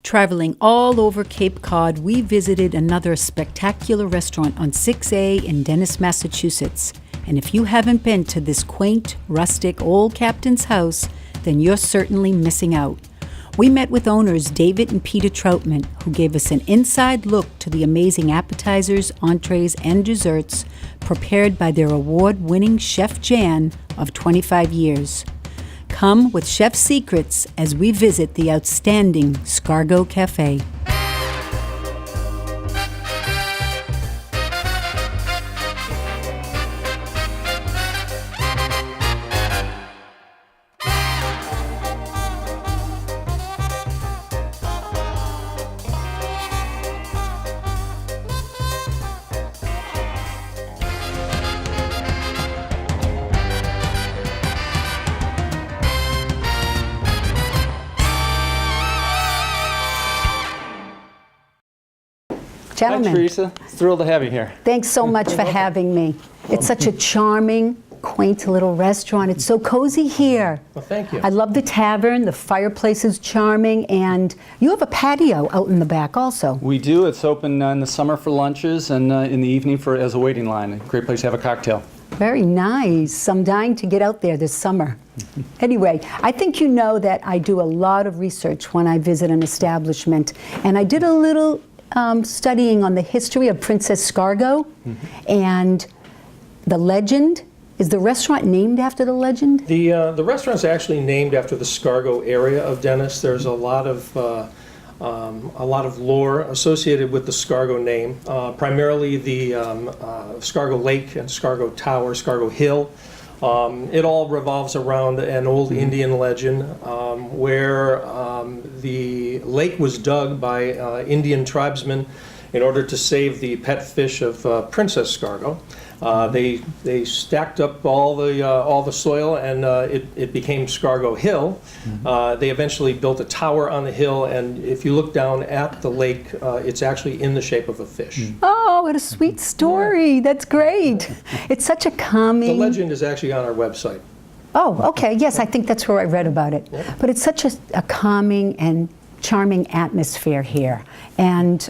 Traveling all over Cape Cod, we visited another spectacular restaurant on 6A in Dennis, Massachusetts. And if you haven't been to this quaint, rustic old captain's house, then you're certainly missing out. We met with owners David and Peter Troutman, who gave us an inside look to the amazing appetizers, entrees, and desserts prepared by their award-winning Chef Jan of 25 years. Come with Chef Secrets as we visit the outstanding Scargo Cafe. Gentlemen, Hi, Teresa. Thrilled to have you here. Thanks so much for having me. It's such a charming, quaint little restaurant. It's so cozy here. Well, thank you. I love the tavern. The fireplace is charming, and you have a patio out in the back also. We do. It's open in the summer for lunches and in the evening as a waiting line. A great place to have a cocktail. Very nice. I'm dying to get out there this summer. Anyway, I think you know that I do a lot of research when I visit an establishment, and I did a little studying on the history of Princess Scargo and the legend. Is the restaurant named after the legend? The restaurant's actually named after the Scargo area of Dennis. There's a lot of lore associated with the Scargo name, primarily the Scargo Lake and Scargo Tower, Scargo Hill. It all revolves around an old Indian legend where the lake was dug by Indian tribesmen in order to save the pet fish of Princess Scargo. They stacked up all the soil, and it became Scargo Hill. They eventually built a tower on the hill, and if you look down at the lake, it's actually in the shape of a fish. Oh, what a sweet story. Yeah. That's great. It's such a calming... The legend is actually on our website. Oh, okay. Yes, I think that's where I read about it. Yeah. But it's such a calming and charming atmosphere here. And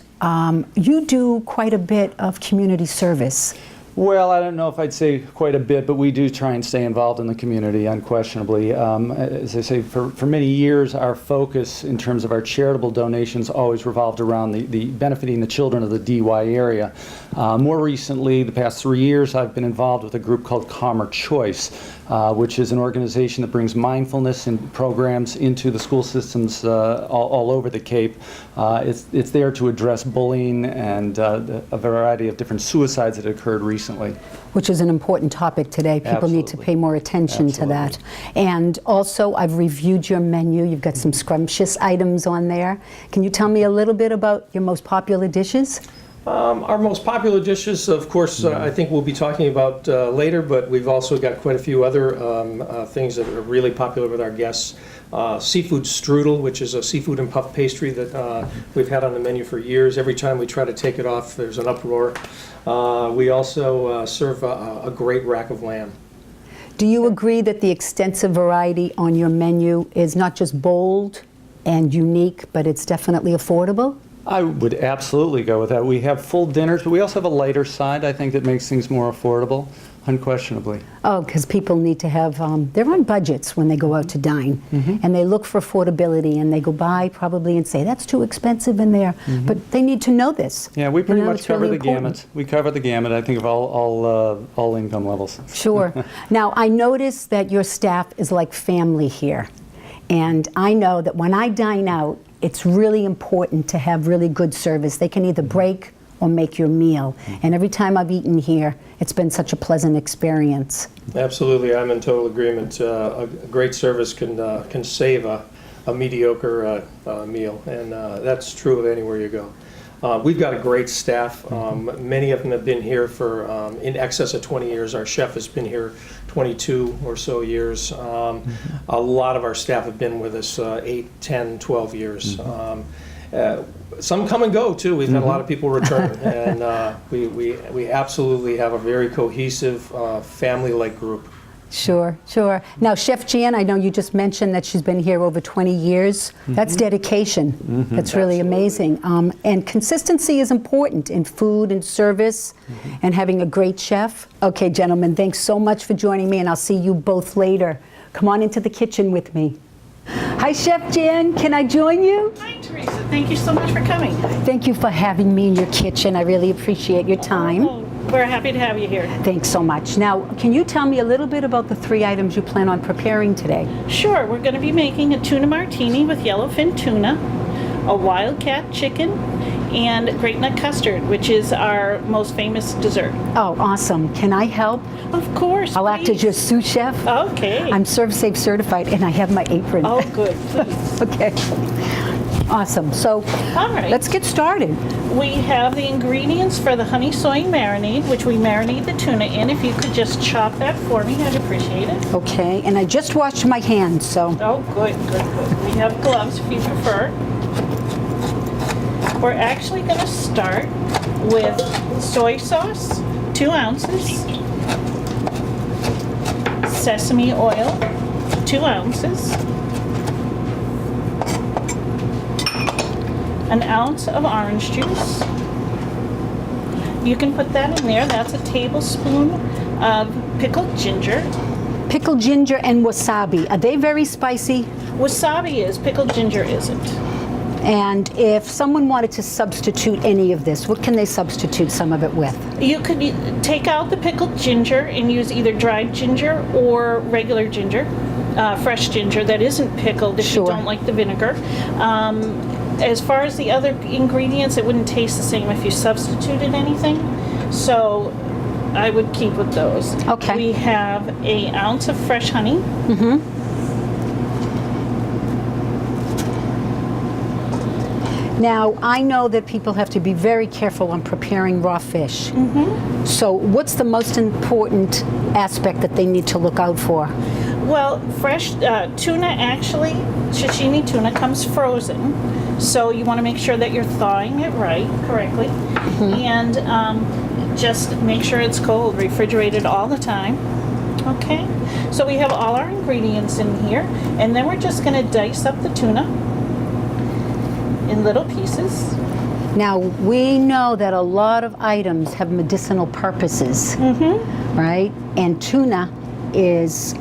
you do quite a bit of community service. Well, I don't know if I'd say quite a bit, but we do try and stay involved in the community, unquestionably. As I say, for many years, our focus in terms of our charitable donations always revolved around the benefiting the children of the DY area. More recently, the past 3 years, I've been involved with a group called Calmer Choice, which is an organization that brings mindfulness and programs into the school systems all over the Cape. It's there to address bullying and a variety of different suicides that occurred recently. Which is an important topic today. People need to pay more attention to that. And also, I've reviewed your menu. You've got some scrumptious items on there. Can you tell me a little bit about your most popular dishes? Our most popular dishes, of course, I think we'll be talking about later, but we've also got quite a few other things that are really popular with our guests. Seafood strudel, which is a seafood and puff pastry that we've had on the menu for years. Every time we try to take it off, there's an uproar. We also serve a great rack of lamb. Do you agree that the extensive variety on your menu is not just bold and unique, but it's definitely affordable? I would absolutely go with that. We have full dinners, but we also have a lighter side, I think, that makes things more affordable, unquestionably. Oh, because people need to have, they're on budgets when they go out to dine, and they look for affordability, and they go by probably and say, that's too expensive in there, but they need to know this. Yeah, we pretty much cover really the gamut. We cover the gamut, I think, of all income levels. Sure. Now, I notice that your staff is like family here, and I know that when I dine out, it's really important to have really good service. They can either break or make your meal. And every time I've eaten here, it's been such a pleasant experience. Absolutely, I'm in total agreement. A great service can save a mediocre meal, and that's true of anywhere you go. We've got a great staff. Many of them have been here for in excess of 20 years. Our chef has been here 22 or so years. A lot of our staff have been with us 8, 10, 12 years. Some come and go too. We've had a lot of people return, and we absolutely have a very cohesive family-like group. Sure, sure. Now, Chef Jan, I know you just mentioned that she's been here over 20 years. That's dedication. That's really amazing. And consistency is important in food and service and having a great chef. Okay, gentlemen, thanks so much for joining me, and I'll see you both later. Come on into the kitchen with me. Hi, Chef Jan. Can I join you? Hi, Teresa. Thank you so much for coming. Thank you for having me in your kitchen. I really appreciate your time. Oh, we're happy to have you here. Thanks so much. Now, can you tell me a little bit about the 3 items you plan on preparing today? Sure, we're going to be making a tuna martini with yellowfin tuna, a wildcat chicken, and great nut custard, which is our most famous dessert. Oh, awesome. Can I help? Of course. I'll act as please. your sous chef. Okay. I'm ServSafe certified and I have my apron. Oh, good. Please. Okay. Awesome. So, All right. let's get started. We have the ingredients for the honey soy marinade, which we marinate the tuna in. If you could just chop that for me, I'd appreciate it. Okay, and I just washed my hands, so. Oh, good, good, good. We have gloves if you prefer. We're actually going to start with soy sauce, 2 ounces, sesame oil, 2 ounces, an ounce of orange juice. You can put that in there. That's a tablespoon of pickled ginger. Pickled ginger and wasabi, are they very spicy? Wasabi is, pickled ginger isn't. And if someone wanted to substitute any of this, what can they substitute some of it with? You could take out the pickled ginger and use either dried ginger or regular ginger, fresh ginger that isn't pickled if Sure. you don't like the vinegar. As far as the other ingredients, it wouldn't taste the same if you substituted anything. So I would keep with those. Okay. We have an ounce of fresh honey. Now, I know that people have to be very careful when preparing raw fish. So what's the most important aspect that they need to look out for? Well, fresh tuna actually, sashimi tuna comes frozen, so you want to make sure that you're thawing it correctly, and just make sure it's cold, refrigerated all the time. Okay, so we have all our ingredients in here, and then we're just going to dice up the tuna in little pieces. Now, we know that a lot of items have medicinal purposes, right? And tuna is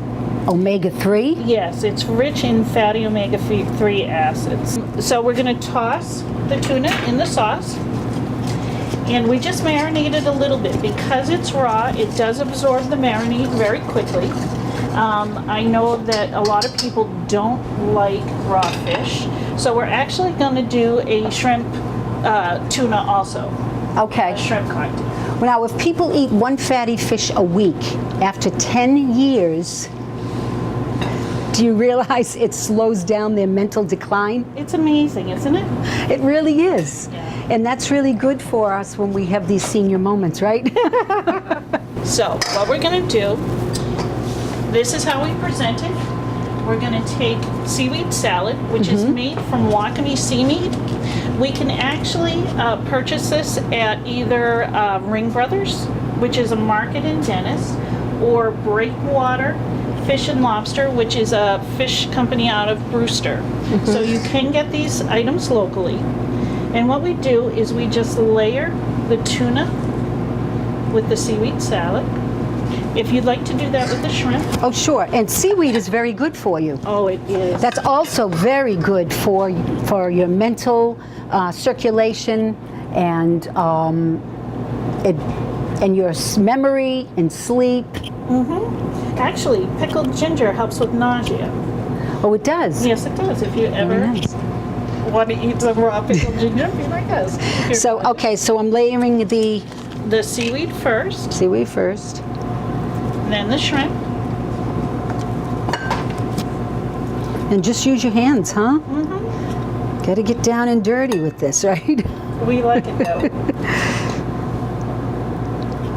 omega-3. Yes, it's rich in fatty omega-3 acids. So we're going to toss the tuna in the sauce, and we just marinate it a little bit. Because it's raw, it does absorb the marinade very quickly. I know that a lot of people don't like raw fish, so we're actually going to do a shrimp tuna also, Okay. a shrimp cocktail. Now, if people eat one fatty fish a week, after 10 years, do you realize it slows down their mental decline? It's amazing, isn't it? It really is. Yeah. And that's really good for us when we have these senior moments, right? So what we're going to do, this is how we present it. We're going to take seaweed salad, which is made from Wakame seaweed. We can actually purchase this at either Ring Brothers, which is a market in Dennis, or Breakwater Fish and Lobster, which is a fish company out of Brewster. So you can get these items locally. And what we do is we just layer the tuna with the seaweed salad. If you'd like to do that with the shrimp. Oh, sure. And seaweed is very good for you. Oh, it is. That's also very good for your mental circulation and your memory and sleep. Actually, pickled ginger helps with nausea. Oh, it does. Yes, it does. If you ever Very nice. want to eat some raw pickled ginger, be like us. So, okay, so I'm layering the The seaweed first, seaweed first. then the shrimp. And just use your hands, huh? Got to get down and dirty with this, right? We like it though.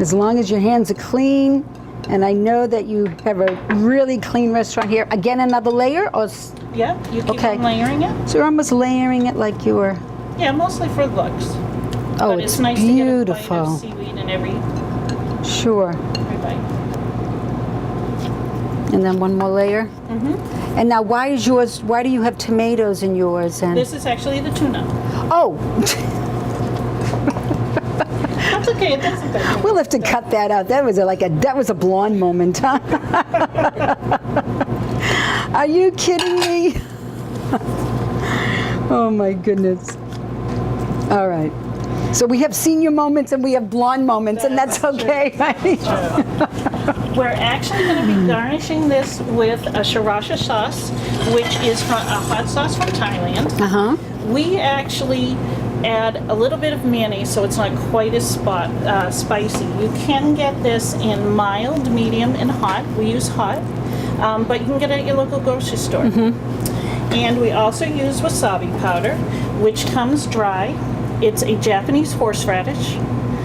As long as your hands are clean, and I know that you have a really clean restaurant here. Again, another layer, or Yeah, you keep Okay. on layering it. so you're almost layering it like you were. Yeah, mostly for looks. Oh, But it's nice to get a bite beautiful. of seaweed in every Sure. bite. And then one more layer. And now, why is yours? Why do you have tomatoes in yours? And This is actually the tuna. oh, That's okay, it doesn't matter. we'll have to cut that out. That was a blonde moment, huh? Are you kidding me? Oh my goodness. All right. So we have senior moments and we have blonde moments, and that's okay, right? We're actually going to be garnishing this with a sriracha sauce, which is from a hot sauce from Thailand. Uh-huh. We actually add a little bit of mayonnaise so it's not quite as spicy. You can get this in mild, medium, and hot. We use hot, but you can get it at your local grocery store. And we also use wasabi powder, which comes dry. It's a Japanese horseradish.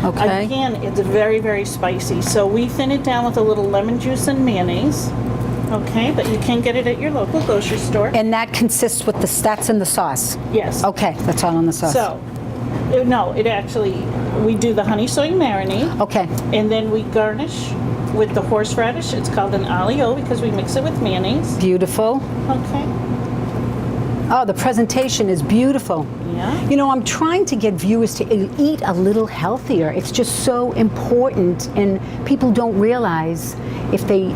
Okay. Again, it's very, very spicy. So we thin it down with a little lemon juice and mayonnaise. Okay, but you can get it at your local grocery store. And that consists with that's in the sauce. Yes. Okay, that's all in the sauce. So, no, it actually, we do the honey soy marinade. Okay. And then we garnish with the horseradish. It's called an alio because we mix it with mayonnaise. Beautiful. Okay. Oh, the presentation is beautiful. Yeah. You know, I'm trying to get viewers to eat a little healthier. It's just so important, and people don't realize if they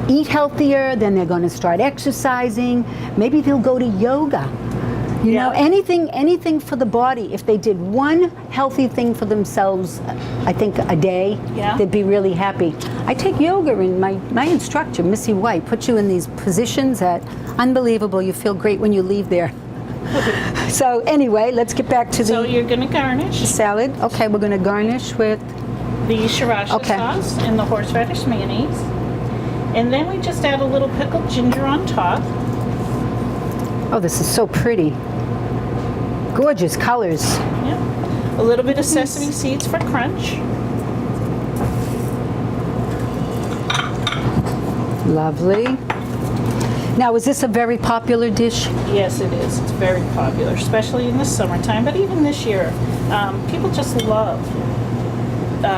eat healthier, then they're going to start exercising. Maybe they'll go to yoga. You know, anything for the body. If they did one healthy thing for themselves, I think a day, they'd be really happy. I take yoga, and my instructor, Missy White, puts you in these positions that unbelievable. You feel great when you leave there. So anyway, let's get back to So the you're going to garnish salad. Okay, we're going to garnish with the sriracha Okay. sauce and the horseradish mayonnaise. And then we just add a little pickled ginger on top. oh, this is so pretty. Gorgeous colors. Yep. A little bit of sesame seeds for crunch. Lovely. Now, is this a very popular dish? Yes, it is. It's very popular, especially in the summertime. But even this year, people just love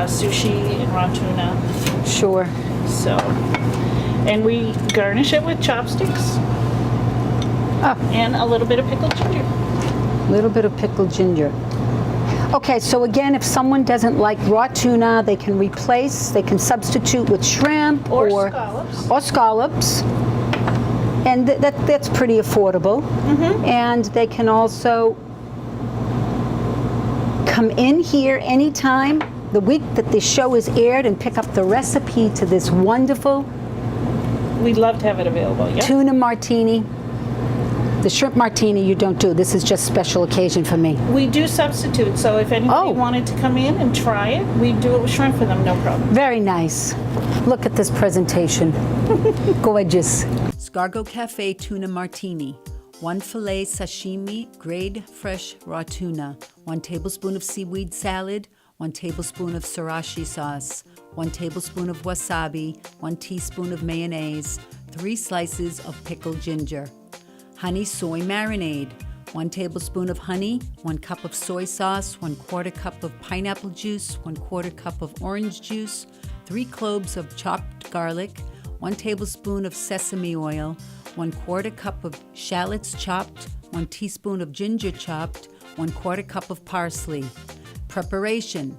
sushi and raw tuna. Sure. So, and we garnish it with chopsticks Oh, and a little bit of pickled ginger. a little bit of pickled ginger. Okay, so again, if someone doesn't like raw tuna, they can substitute with shrimp Or scallops. Or scallops. And that's pretty affordable. And they can also come in here anytime the week that the show is aired and pick up the recipe to this wonderful We'd love to have it available. Yeah. tuna martini. The shrimp martini you don't do. This is just special occasion for me. We do substitute, so if anybody Oh. wanted to come in and try it, we do it with shrimp for them, no problem. Very nice. Look at this presentation. Gorgeous. Scargo Cafe Tuna Martini. 1 filet sashimi, grade fresh raw tuna. 1 tablespoon of seaweed salad. 1 tablespoon of sriracha sauce. 1 tablespoon of wasabi. 1 teaspoon of mayonnaise. 3 slices of pickled ginger. Honey soy marinade. 1 tablespoon of honey, 1 cup of soy sauce, 1/4 cup of pineapple juice, 1/4 cup of orange juice, 3 cloves of chopped garlic, 1 tablespoon of sesame oil, 1/4 cup of shallots chopped, 1 teaspoon of ginger chopped, 1/4 cup of parsley. Preparation.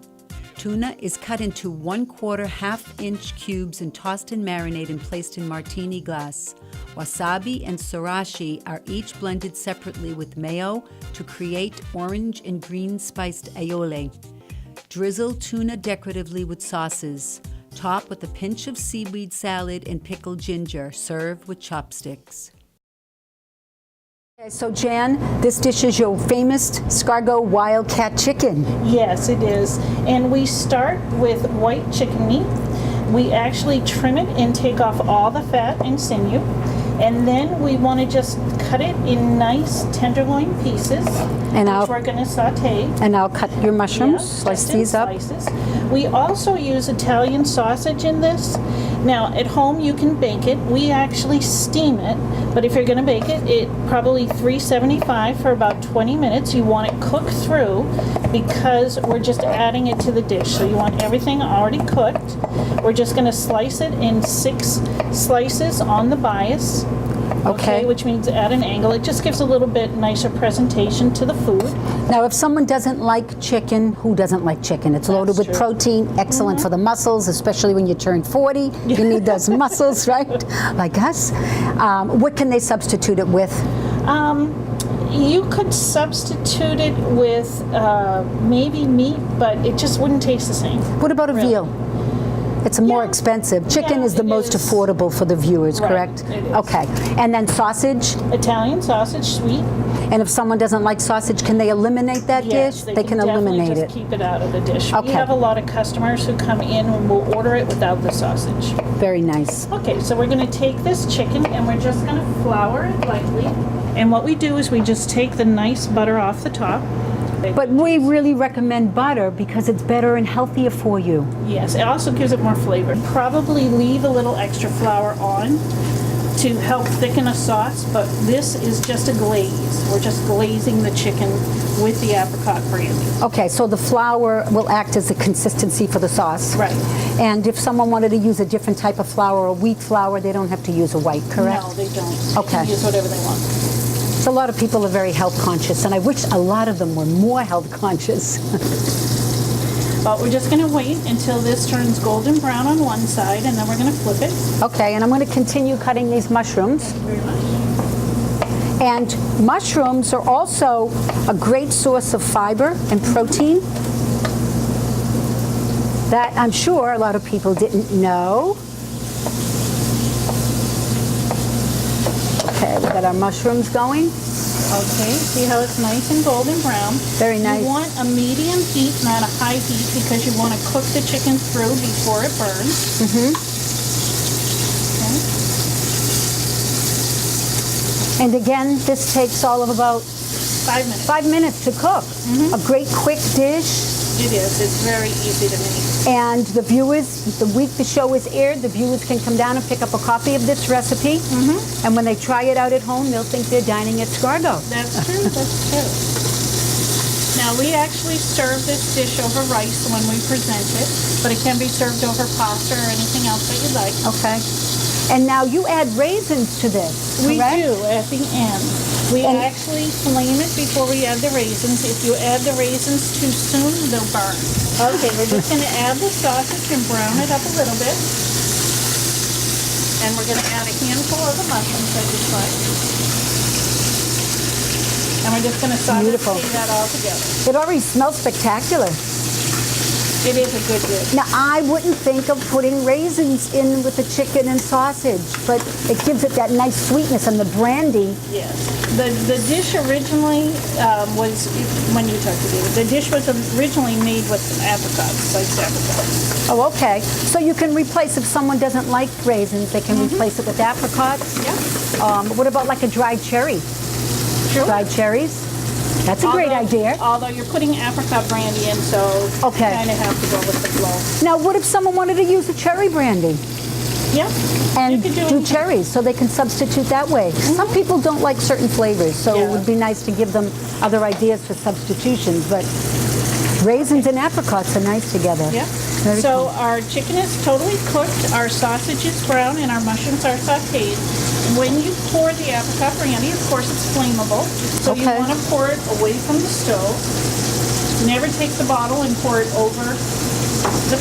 Tuna is cut into 1/4 half-inch cubes and tossed in marinade and placed in martini glass. Wasabi and sriracha are each blended separately with mayo to create orange and green spiced aioli. Drizzle tuna decoratively with sauces. Top with a pinch of seaweed salad and pickled ginger. Serve with chopsticks. Okay, so Jan, this dish is your famous Scargo Wildcat chicken. Yes, it is. And we start with white chicken meat. We actually trim it and take off all the fat and sinew. And then we want to just cut it in nice tenderloin pieces, And which we're going to saute. And I'll cut your mushrooms, Yeah, slice just in these up. slices. We also use Italian sausage in this. Now, at home you can bake it. We actually steam it But if you're gonna bake it, probably 375 for about 20 minutes. You want it cooked through because we're just adding it to the dish. So you want everything already cooked. We're just gonna slice it in 6 slices on the bias. Okay. Which means at an angle. It just gives a little bit nicer presentation to the food. Now, if someone doesn't like chicken, who doesn't like chicken? It's loaded That's with true. protein, excellent for the muscles, especially when you turn 40. You need those muscles, right? Like us. What can they substitute it with? You could substitute it with maybe meat, but it just wouldn't taste the same. What about a Really? veal? It's more Yeah. expensive. Chicken Yeah, is the it most is. affordable for the viewers, Right, correct? it is. Okay. And then sausage? Italian sausage, sweet. And if someone doesn't like sausage, can they eliminate that Yes, dish? They can definitely eliminate just it. keep it out of the dish. Okay. We have a lot of customers who come in and will order it without the sausage. Very nice. Okay, so we're gonna take this chicken and we're just gonna flour it lightly. And what we do is we just take the nice butter off the top. But we really recommend butter because it's better and healthier for you. Yes, it also gives it more flavor. Probably leave a little extra flour on to help thicken a sauce, but this is just a glaze. We're just glazing the chicken with the apricot brandy. Okay, so the flour will act as a consistency for the sauce. Right. And if someone wanted to use a different type of flour, a wheat flour, they don't have to use a white, correct? No, they don't. Okay. They can use whatever they want. So a lot of people are very health conscious, and I wish a lot of them were more health conscious. But we're just gonna wait until this turns golden brown on one side, and then we're gonna flip it. Okay, and I'm going to continue cutting these mushrooms. Very much. And mushrooms are also a great source of fiber and protein that I'm sure a lot of people didn't know. Okay, we got our mushrooms going. Okay, see how it's nice and golden brown? Very nice. You want a medium heat, not a high heat, because you want to cook the chicken through before it burns. And again, this takes all of about 5 minutes. 5 minutes to cook. A great quick dish. It is. It's very easy to make. And the viewers, the week the show is aired, the viewers can come down and pick up a copy of this recipe. And when they try it out at home, they'll think they're dining at Scargo. That's true. That's true. Now, we actually serve this dish over rice when we present it, but it can be served over pasta or anything else that you like. Okay. And now you add raisins to this, We correct? do at the end. We And- actually flame it before we add the raisins. If you add the raisins too soon, they'll burn. Okay, we're just going to add the sausage and brown it up a little bit. And we're going to add a handful of the mushrooms that you fried. And we're just going to Beautiful. saute that all together. It already smells spectacular. It is a good dish. Now, I wouldn't think of putting raisins in with the chicken and sausage, but it gives it that nice sweetness, and the brandy. Yes. The dish originally was, when you talked to David, the dish was originally made with apricots, sliced apricots. Oh, okay. So you can replace, if someone doesn't like raisins, they can replace it with apricots. Yeah. What about like a dried cherry? Sure. Dried cherries? That's a great idea. Although you're putting apricot brandy in, so Okay. you kind of have to go with the flow. Now, what if someone wanted to use a cherry brandy Yeah. and You could do do anything. cherries so they can substitute that way? Some people don't like certain flavors, so it Yeah. would be nice to give them other ideas for substitutions, but raisins and apricots are nice together. Yeah. Very So cool. our chicken is totally cooked, our sausage is brown, and our mushrooms are sauteed. When you pour the apricot brandy, of course it's flammable, so you Okay. want to pour it away from the stove. Never take the bottle and pour it over the